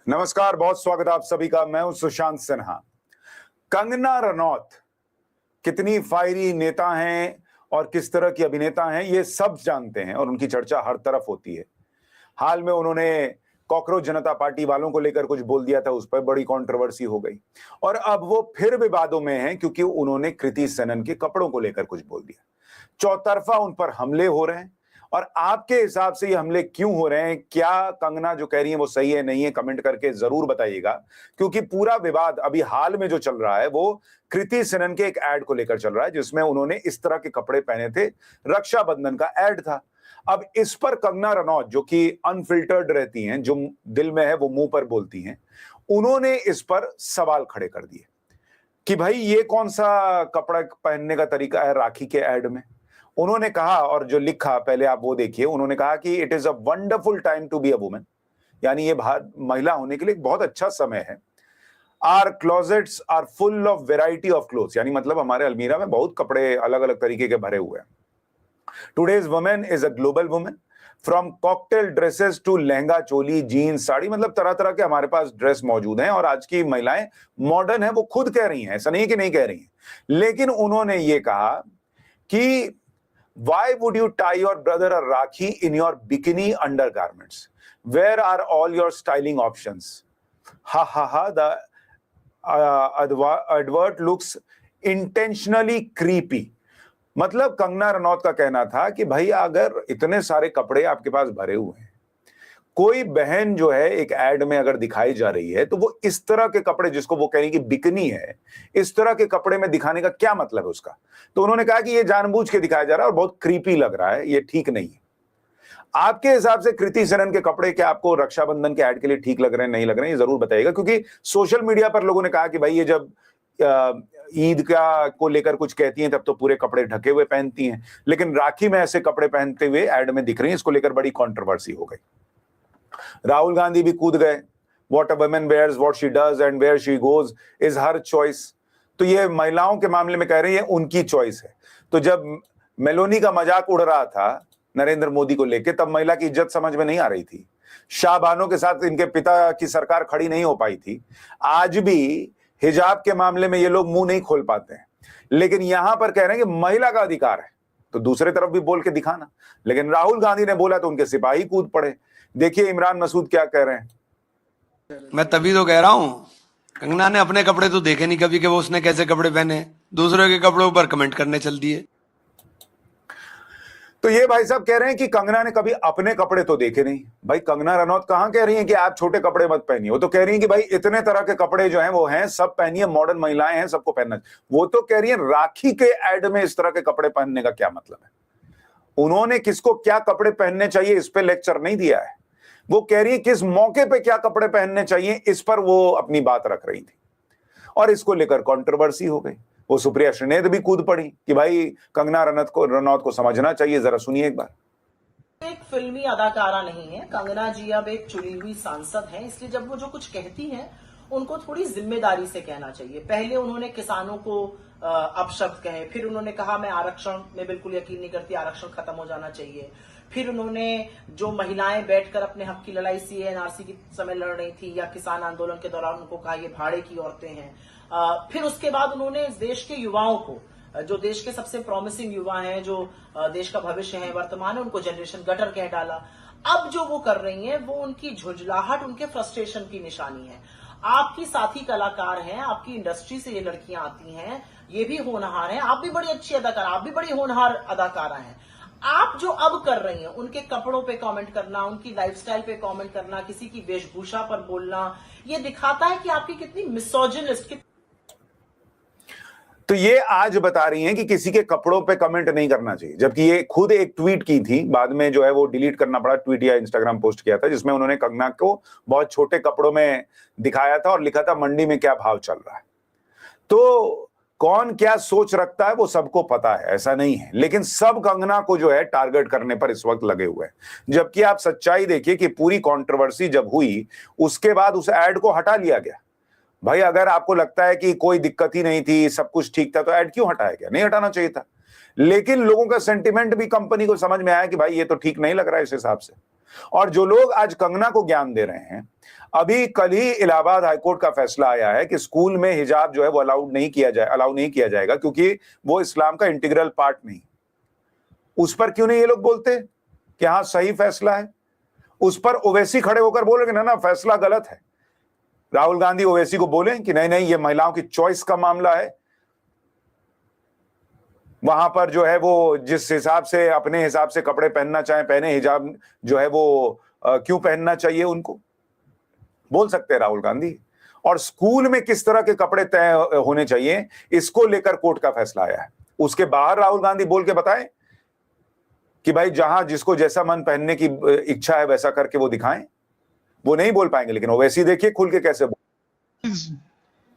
नमस्कार, बहुत स्वागत आप सभी का। मैं हूं सुशांत सिन्हा। कंगना रनौत कितनी फायरी नेता हैं और किस तरह की अभिनेता हैं, ये सब जानते हैं और उनकी चर्चा हर तरफ होती है। हाल में उन्होंने कॉकरोच जनता पार्टी वालों को लेकर कुछ बोल दिया था, उस पर बड़ी कंट्रोवर्सी हो गई और अब वो फिर विवादों में हैं क्योंकि उन्होंने कृति सेनन के कपड़ों को लेकर कुछ बोल दिया। चौतरफा उन पर हमले हो रहे हैं और आपके हिसाब से ये हमले क्यों हो रहे हैं? क्या कंगना जो कह रही है वो सही है, नहीं है? कमेंट करके जरूर बताइएगा, क्योंकि पूरा विवाद अभी हाल में जो चल रहा है वो कृति सेनन के एक एड को लेकर चल रहा है जिसमें उन्होंने इस तरह के कपड़े पहने थे। रक्षाबंधन का एड था। अब इस पर कंगना रनौत, जो कि अनफिल्टर्ड रहती हैं, जो दिल में है वो मुंह पर बोलती हैं, उन्होंने इस पर सवाल खड़े कर दिए कि भाई ये कौन सा कपड़ा पहनने का तरीका है राखी के एड में। उन्होंने कहा, और जो लिखा पहले आप वो देखिए, उन्होंने कहा कि it is a wonderful time to be a woman, यानी ये महिला होने के लिए एक बहुत अच्छा समय है। Our closets are full of variety of clothes, यानी मतलब हमारे अलमीरा में बहुत कपड़े अलग अलग तरीके के भरे हुए हैं। Today's women is a global women, from cocktail dresses to lehenga choli jeans sari, मतलब तरह तरह के हमारे पास ड्रेस मौजूद हैं और आज की महिलाएं मॉडर्न है, वो खुद कह रही हैं, ऐसा नहीं है कि नहीं कह रही हैं। लेकिन उन्होंने ये कहा कि why would you tie your brother a rakhi in your bikini undergarments? Where are all your styling options? Ha ha ha, the advert looks intentionally creepy. मतलब कंगना रनौत का कहना था कि भाई अगर इतने सारे कपड़े आपके पास भरे हुए हैं, कोई बहन जो है एक एड में अगर दिखाई जा रही है तो वो इस तरह के कपड़े, जिसको वो कह रही कि बिकनी है, इस तरह के कपड़े में दिखाने का क्या मतलब है उसका। तो उन्होंने कहा कि ये जानबूझ के दिखाया जा रहा है और बहुत क्रीपी लग रहा है, ये ठीक नहीं है। आपके हिसाब से कृति सेनन के कपड़े क्या आपको रक्षाबंधन के एड के लिए ठीक लग रहे हैं, नहीं लग रहे हैं, ये जरूर बताइएगा, क्योंकि सोशल मीडिया पर लोगों ने कहा कि भाई ये जब ईद का को लेकर कुछ कहती हैं तब तो पूरे कपड़े ढके हुए पहनती हैं, लेकिन राखी में ऐसे कपड़े पहनते हुए एड में दिख रही हैं, इसको लेकर बड़ी कंट्रोवर्सी हो गई। राहुल गांधी भी कूद गए। What a woman wears, what she does and where she goes is her choice। तो ये महिलाओं के मामले में कह रही है उनकी चॉइस है। तो जब मेलोनी का मजाक उड़ रहा था नरेंद्र मोदी को लेके, तब महिला की इज्जत समझ में नहीं आ रही थी। शाहबानो के साथ इनके पिता की सरकार खड़ी नहीं हो पाई थी। आज भी हिजाब के मामले में ये लोग मुंह नहीं खोल पाते हैं, लेकिन यहां पर कह रहे हैं कि महिला का अधिकार है, तो दूसरे तरफ भी बोल के दिखाना। लेकिन राहुल गांधी ने बोला तो उनके सिपाही कूद पड़े। देखिए इमरान मसूद क्या कह रहे हैं। मैं तभी तो कह रहा हूं, कंगना ने अपने कपड़े तो देखे नहीं कभी कि वो उसने कैसे कपड़े पहने, दूसरों के कपड़ों पर कमेंट करने चल दिए। तो ये भाई साहब कह रहे हैं कि कंगना ने कभी अपने कपड़े तो देखे नहीं। भाई कंगना रनौत कहां कह रही हैं कि आप छोटे कपड़े मत पहनिए, वो तो कह रही हैं कि भाई इतने तरह के कपड़े जो हैं वो हैं, सब पहनिए, मॉडर्न महिलाएं हैं, सबको पहनना। वो तो कह रही है राखी के एड में इस तरह के कपड़े पहनने का क्या मतलब है। उन्होंने किसको क्या कपड़े पहनने चाहिए इस पे लेक्चर नहीं दिया है। वो कह रही है किस मौके पे क्या कपड़े पहनने चाहिए, इस पर वो अपनी बात रख रही थी और इसको लेकर कंट्रोवर्सी हो गई। वो सुप्रिया श्रीनेत भी कूद पड़ी कि भाई कंगना रनौत को समझना चाहिए। जरा सुनिए एक बार। एक फिल्मी अदाकारा नहीं है कंगना जी, अब एक चुनी हुई सांसद हैं, इसलिए जब वो जो कुछ कहती हैं उनको थोड़ी जिम्मेदारी से कहना चाहिए। पहले उन्होंने किसानों को अपशब्द कहे, फिर उन्होंने कहा मैं आरक्षण में बिल्कुल यकीन नहीं करती, आरक्षण खत्म हो जाना चाहिए। फिर उन्होंने जो महिलाएं बैठकर अपने हक की लड़ाई सीएनआरसी के समय लड़ रही थी या किसान आंदोलन के दौरान, उनको कहा ये भाड़े की औरतें हैं। फिर उसके बाद उन्होंने इस देश के युवाओं को, जो देश के सबसे प्रॉमिसिंग युवा हैं, जो देश का भविष्य है, वर्तमान है, उनको जनरेशन गटर कह डाला। अब जो वो कर रही हैं वो उनकी झुंझलाहट, उनके फ्रस्ट्रेशन की निशानी है। आपकी साथी कलाकार हैं, आपकी इंडस्ट्री से ये लड़कियां आती हैं, ये भी होनहार हैं, आप भी बड़ी अच्छी अदाकारा, आप भी बड़ी होनहार अदाकारा हैं। आप जो अब कर रही हैं, उनके कपड़ों पे कमेंट करना, उनकी लाइफस्टाइल पे कमेंट करना, किसी की वेशभूषा पर बोलना, ये दिखाता है कि आपकी कितनी मिसोजिनिस्ट। तो ये आज बता रही हैं कि किसी के कपड़ों पे कमेंट नहीं करना चाहिए, जबकि ये खुद एक ट्वीट की थी, बाद में जो है वो डिलीट करना पड़ा, ट्वीट या इंस्टाग्राम पोस्ट किया था, जिसमें उन्होंने कंगना को बहुत छोटे कपड़ों में दिखाया था और लिखा था मंडी में क्या भाव चल रहा है। तो कौन क्या सोच रखता है वो सबको पता है, ऐसा नहीं है, लेकिन सब कंगना को जो है टारगेट करने पर इस वक्त लगे हुए हैं। जबकि आप सच्चाई देखिए कि पूरी कंट्रोवर्सी जब हुई उसके बाद उस एड को हटा लिया गया। भाई अगर आपको लगता है कि कोई दिक्कत ही नहीं थी, सब कुछ ठीक था, तो ऐड क्यों हटाया गया? नहीं हटाना चाहिए था। लेकिन लोगों का सेंटिमेंट भी कंपनी को समझ में आया कि भाई ये तो ठीक नहीं लग रहा है इस हिसाब से। और जो लोग आज कंगना को ज्ञान दे रहे हैं, अभी कल ही इलाहाबाद हाईकोर्ट का फैसला आया है कि स्कूल में हिजाब जो है वो अलाउ नहीं किया जाएगा क्योंकि वो इस्लाम का इंटीग्रल पार्ट नहीं। उस पर क्यों नहीं ये लोग बोलते कि हाँ सही फैसला है? उस पर ओवैसी खड़े होकर बोलेंगे ना फैसला गलत है। राहुल गांधी ओवैसी को बोले कि नहीं ये महिलाओं की चॉइस का मामला है, वहां पर जो है वो जिस हिसाब से अपने हिसाब से कपड़े पहनना चाहे पहने, हिजाब जो है वो क्यों पहनना चाहिए उनको, बोल सकते हैं राहुल गांधी। और स्कूल में किस तरह के कपड़े तय होने चाहिए इसको लेकर कोर्ट का फैसला आया है। उसके बाहर राहुल गांधी बोल के बताएं कि भाई जहां जिसको जैसा मन पहनने की इच्छा है वैसा करके वो दिखाएं, वो नहीं बोल पाएंगे। लेकिन ओवैसी देखिए खुल के कैसे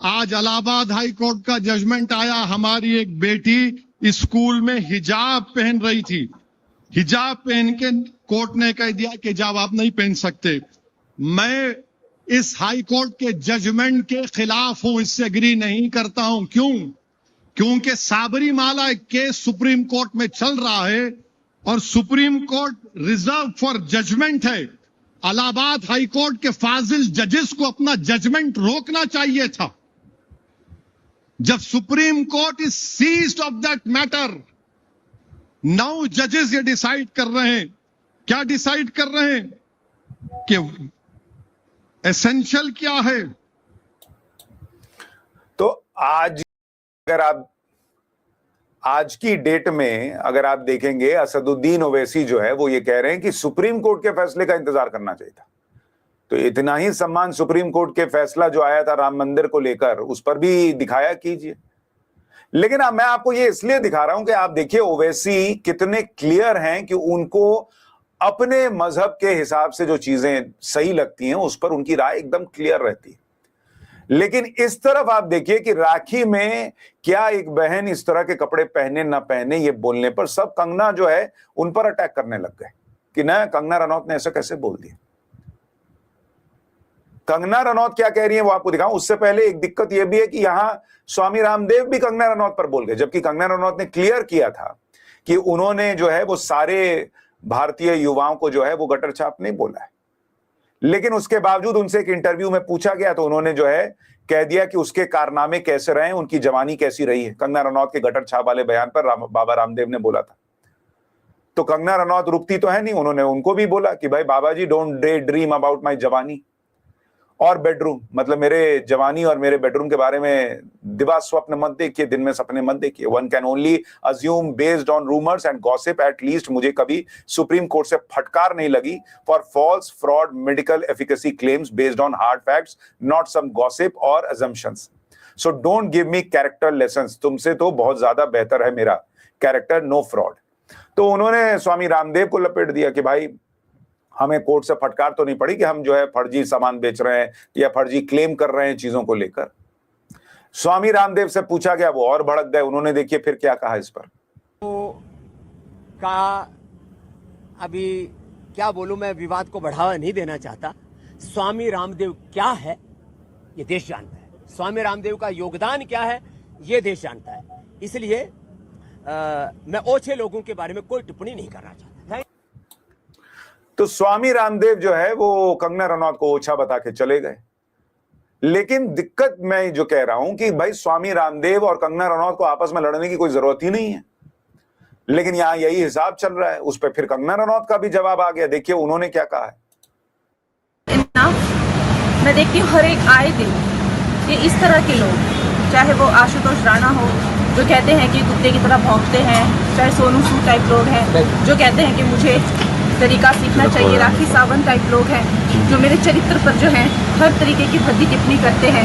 आज इलाहाबाद हाई कोर्ट का जजमेंट आया, हमारी एक बेटी स्कूल में हिजाब पहन रही थी, हिजाब पहन के कोर्ट ने कह दिया कि हिजाब आप नहीं पहन सकते। मैं इस हाई कोर्ट के जजमेंट के खिलाफ हूं, इससे एग्री नहीं करता हूं। क्योंकि साबरीमाला केस सुप्रीम कोर्ट में चल रहा है और Supreme Court reserve for judgement है। इलाहाबाद हाई कोर्ट के फाजिल जजेस को अपना जजमेंट रोकना चाहिए था। जब Supreme Court is seized of that matter, 9 जजेस ये डिसाइड कर रहे हैं। क्या डिसाइड कर रहे हैं कि एसेंशियल क्या है। तो आज की डेट में अगर आप देखेंगे, असदुद्दीन ओवैसी जो है वो ये कह रहे हैं कि सुप्रीम कोर्ट के फैसले का इंतजार करना चाहिए था। तो इतना ही सम्मान सुप्रीम कोर्ट के फैसला जो आया था राम मंदिर को लेकर, उस पर भी दिखाया कीजिए। लेकिन मैं आपको ये इसलिए दिखा रहा हूं कि आप देखिए ओवैसी कितने क्लियर हैं कि उनको अपने मजहब के हिसाब से जो चीजें सही लगती हैं उस पर उनकी राय एकदम क्लियर रहती है। लेकिन इस तरफ आप देखिए कि राखी में क्या एक बहन इस तरह के कपड़े पहने ना पहने ये बोलने पर सब कंगना जो है उन पर अटैक करने लग गए कि ना कंगना रनौत ने ऐसा कैसे बोल दिया। कंगना रनौत क्या कह रही है वो आपको दिखाऊं। उससे पहले एक दिक्कत यह भी है कि यहां स्वामी रामदेव भी कंगना रनौत पर बोल गए, जबकि कंगना रनौत ने क्लियर किया था कि उन्होंने जो है वो सारे भारतीय युवाओं को जो है वो गटर छाप नहीं बोला है। लेकिन उसके बावजूद उनसे एक इंटरव्यू में पूछा गया तो उन्होंने जो है कह दिया कि उसके कारनामे कैसे रहे, उनकी जवानी कैसी रही है। कंगना रनौत के गटर छाप वाले बयान पर बाबा रामदेव ने बोला था। तो कंगना रनौत रुकती तो है नहीं, उन्होंने उनको भी बोला कि भाई बाबा जी डोंट ड्रीम अबाउट माई जवानी और बेडरूम, मतलब मेरे जवानी और मेरे बेडरूम के बारे में दिवा स्वप्न मत देखिए, दिन में सपने मत देखिए। One can only assume based on rumours and gossip. At least मुझे कभी सुप्रीम कोर्ट से फटकार नहीं लगी for false fraud medical efficacy claims based on hard facts, not some gossip और assumptions. So don't give me character lessons. तुमसे तो बहुत ज्यादा बेहतर है मेरा कैरेक्टर, नो फ्रॉड। तो उन्होंने स्वामी रामदेव को लपेट दिया कि भाई हमें कोर्ट से फटकार तो नहीं पड़ी कि हम जो है फर्जी सामान बेच रहे हैं या फर्जी क्लेम कर रहे हैं चीजों को लेकर। स्वामी रामदेव से पूछा गया, वो और भड़क गए। उन्होंने देखिए फिर क्या कहा इस पर। तो का अभी क्या बोलूं, मैं विवाद को बढ़ावा नहीं देना चाहता। स्वामी रामदेव क्या है ये देश जानता है, स्वामी रामदेव का योगदान क्या है ये देश जानता है। इसलिए मैं ओछे लोगों के बारे में कोई टिप्पणी नहीं करना चाहता। तो स्वामी रामदेव जो है वो कंगना रनौत को ओछा बता के चले गए। लेकिन दिक्कत मैं जो कह रहा हूं कि भाई स्वामी रामदेव और कंगना रनौत को आपस में लड़ने की कोई जरूरत ही नहीं है, लेकिन यहां यही हिसाब चल रहा है। उस पर फिर कंगना रनौत का भी जवाब आ गया। देखिए उन्होंने क्या कहा है। मैं देखती हूँ हर एक आए दिन ये इस तरह के लोग, चाहे वो आशुतोष राणा हो जो कहते हैं कि कुत्ते की तरह भौंकते हैं, चाहे सोनू सूद टाइप लोग हैं जो कहते हैं कि मुझे तरीका सीखना चाहिए, राखी सावंत टाइप लोग हैं जो मेरे चरित्र पर जो है हर तरीके की भद्दी टिप्पणी करते हैं,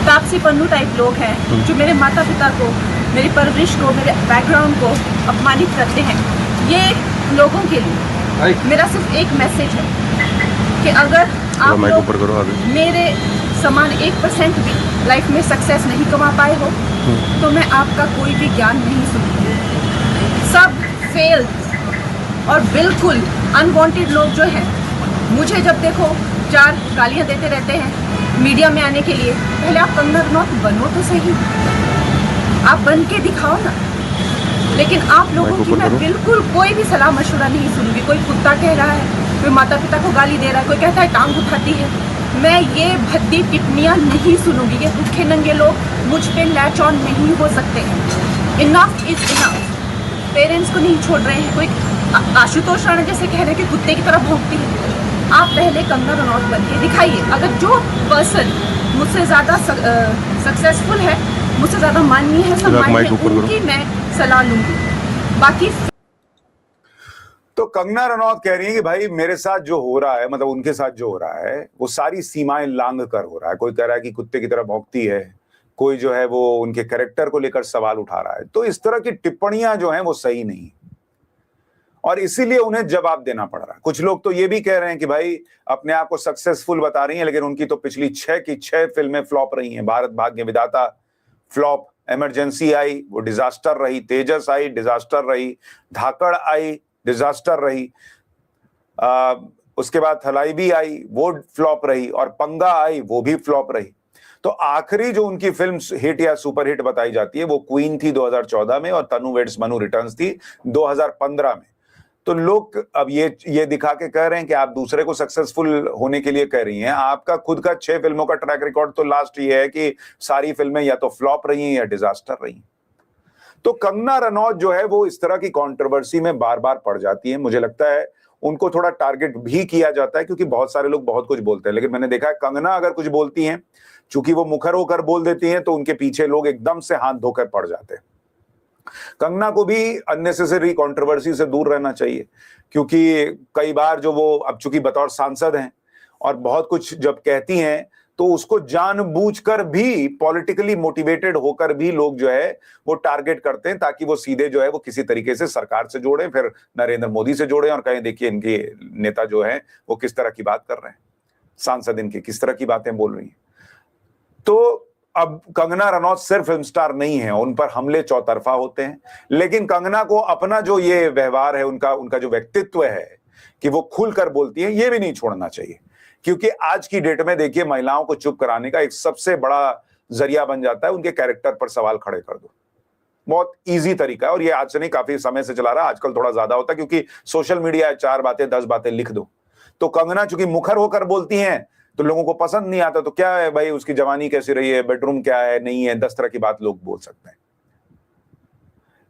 तापसी पन्नू टाइप लोग हैं जो मेरे माता पिता को, मेरी परवरिश को, मेरे बैकग्राउंड को अपमानित करते हैं। ये लोगों के लिए मेरा सिर्फ एक मैसेज है कि अगर आप लोग मेरे समान 1% भी लाइफ में सक्सेस नहीं कमा पाए हो तो मैं आपका कोई भी ज्ञान नहीं सुनूंगी। सब फेल और बिल्कुल अनवांटेड लोग जो हैं, मुझे जब देखो 4 गालियां देते रहते हैं मीडिया में आने के लिए। पहले आप कंगना रनौत बनो तो सही, आप बन के दिखाओ ना। लेकिन आप लोगों की मैं बिल्कुल कोई भी सलाह मशवरा नहीं सुनूंगी। कोई कुत्ता कह रहा है, कोई माता पिता को गाली दे रहा है, कोई कहता है टांग उठाती है। मैं ये भद्दी टिप्पणियां नहीं सुनूंगी। ये भूखे नंगे लोग मुझ पे लैच ऑन नहीं हो सकते हैं। Enough is enough. पेरेंट्स को नहीं छोड़ रहे हैं। कोई आशुतोष राणा जैसे कह रहे हैं कि कुत्ते की तरह भौंकती है। आप पहले कंगना रनौत बन के दिखाइए। अगर जो पर्सन मुझसे ज्यादा सक्सेसफुल है, मुझसे ज्यादा माननीय है, सम्माननीय है, उनकी मैं सलाह लूंगी। बाकी तो कंगना रनौत कह रही है कि भाई मेरे साथ जो हो रहा है, मतलब उनके साथ जो हो रहा है, वो सारी सीमाएं लांघ कर हो रहा है। कोई कह रहा है कि कुत्ते की तरह भौंकती है, कोई जो है वो उनके कैरेक्टर को लेकर सवाल उठा रहा है। तो इस तरह की टिप्पणियां जो हैं वो सही नहीं, और इसीलिए उन्हें जवाब देना पड़ रहा है। कुछ लोग तो ये भी कह रहे हैं कि भाई अपने आप को सक्सेसफुल बता रही हैं, लेकिन उनकी तो पिछली 6 की 6 फिल्में फ्लॉप रही हैं। भारत भाग्य विधाता फ्लॉप, इमरजेंसी आई वो डिजास्टर रही, तेजस आई डिजास्टर रही, धाकड़ आई डिजास्टर रही, उसके बाद थलाइवी आई वो फ्लॉप रही, और पंगा आई वो भी फ्लॉप रही। तो आखिरी जो उनकी फिल्म हिट या सुपर हिट बताई जाती है वो क्वीन थी 2014 में, और तनु वेड्स मनु रिटर्न्स थी 2015 में। तो लोग अब ये दिखा के कह रहे हैं कि आप दूसरे को सक्सेसफुल होने के लिए कह रही हैं। आपका खुद का 6 फिल्मों का ट्रैक रिकॉर्ड तो लास्ट ये है कि सारी फिल्में या तो फ्लॉप रही हैं या डिजास्टर रही हैं। तो कंगना रनौत जो है वो इस तरह की कंट्रोवर्सी में बार बार पड़ जाती है। मुझे लगता है उनको थोड़ा टारगेट भी किया जाता है, क्योंकि बहुत सारे लोग बहुत कुछ बोलते हैं। लेकिन मैंने देखा है कंगना अगर कुछ बोलती हैं, चूंकि वो मुखर होकर बोल देती हैं, तो उनके पीछे लोग एकदम से हाथ धोकर पड़ जाते हैं। कंगना को भी अननेसेसरी कंट्रोवर्सी से दूर रहना चाहिए, क्योंकि कई बार जो वो अब चूंकि बतौर सांसद हैं और बहुत कुछ जब कहती हैं, तो उसको जानबूझकर भी पॉलिटिकली मोटिवेटेड होकर भी लोग जो है वो टारगेट करते हैं, ताकि वो सीधे जो है वो किसी तरीके से सरकार से जोड़ें, फिर नरेंद्र मोदी से जोड़ें और कहें देखिए इनके नेता जो है वो किस तरह की बात कर रहे हैं, सांसद इनकी किस तरह की बातें बोल रही हैं। तो अब कंगना रनौत सिर्फ फिल्म स्टार नहीं है, उन पर हमले चौतरफा होते हैं। लेकिन कंगना को अपना जो ये व्यवहार है, उनका जो व्यक्तित्व है कि वो खुलकर बोलती है, ये भी नहीं छोड़ना चाहिए। क्योंकि आज की डेट में देखिए महिलाओं को चुप कराने का एक सबसे बड़ा जरिया बन जाता है उनके कैरेक्टर पर सवाल खड़े कर दो। बहुत इजी तरीका है, और ये आज से नहीं काफी समय से चला रहा है। आजकल थोड़ा ज्यादा होता है क्योंकि सोशल मीडिया 4 बातें 10 बातें लिख दो। तो कंगना चूंकि मुखर होकर बोलती हैं तो लोगों को पसंद नहीं आता। तो क्या है भाई, उसकी जवानी कैसी रही है, बेडरूम क्या है, नहीं है, 10 तरह की बात लोग बोल सकते हैं।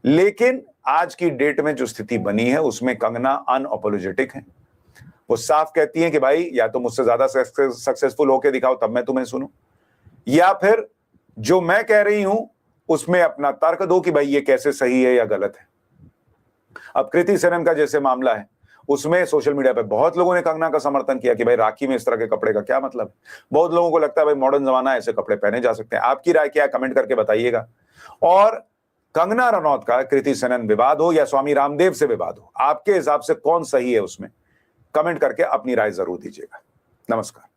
लेकिन आज की डेट में जो स्थिति बनी है उसमें कंगना अनअपोलोजेटिक है। वो साफ कहती हैं कि भाई या तो मुझसे ज्यादा सक्सेसफुल होके दिखाओ तब मैं तुम्हें सुनूं, या फिर जो मैं कह रही हूं उसमें अपना तर्क दो कि भाई ये कैसे सही है या गलत है। अब कृति सेनन का जैसे मामला है, उसमें सोशल मीडिया पे बहुत लोगों ने कंगना का समर्थन किया कि भाई राखी में इस तरह के कपड़े का क्या मतलब है। बहुत लोगों को लगता है भाई मॉडर्न जमाना है, ऐसे कपड़े पहने जा सकते हैं। आपकी राय क्या है, कमेंट करके बताइएगा। और कंगना रनौत का कृति सेनन विवाद हो या स्वामी रामदेव से विवाद हो, आपके हिसाब से कौन सही है उसमें कमेंट करके अपनी राय जरूर दीजिएगा। नमस्कार।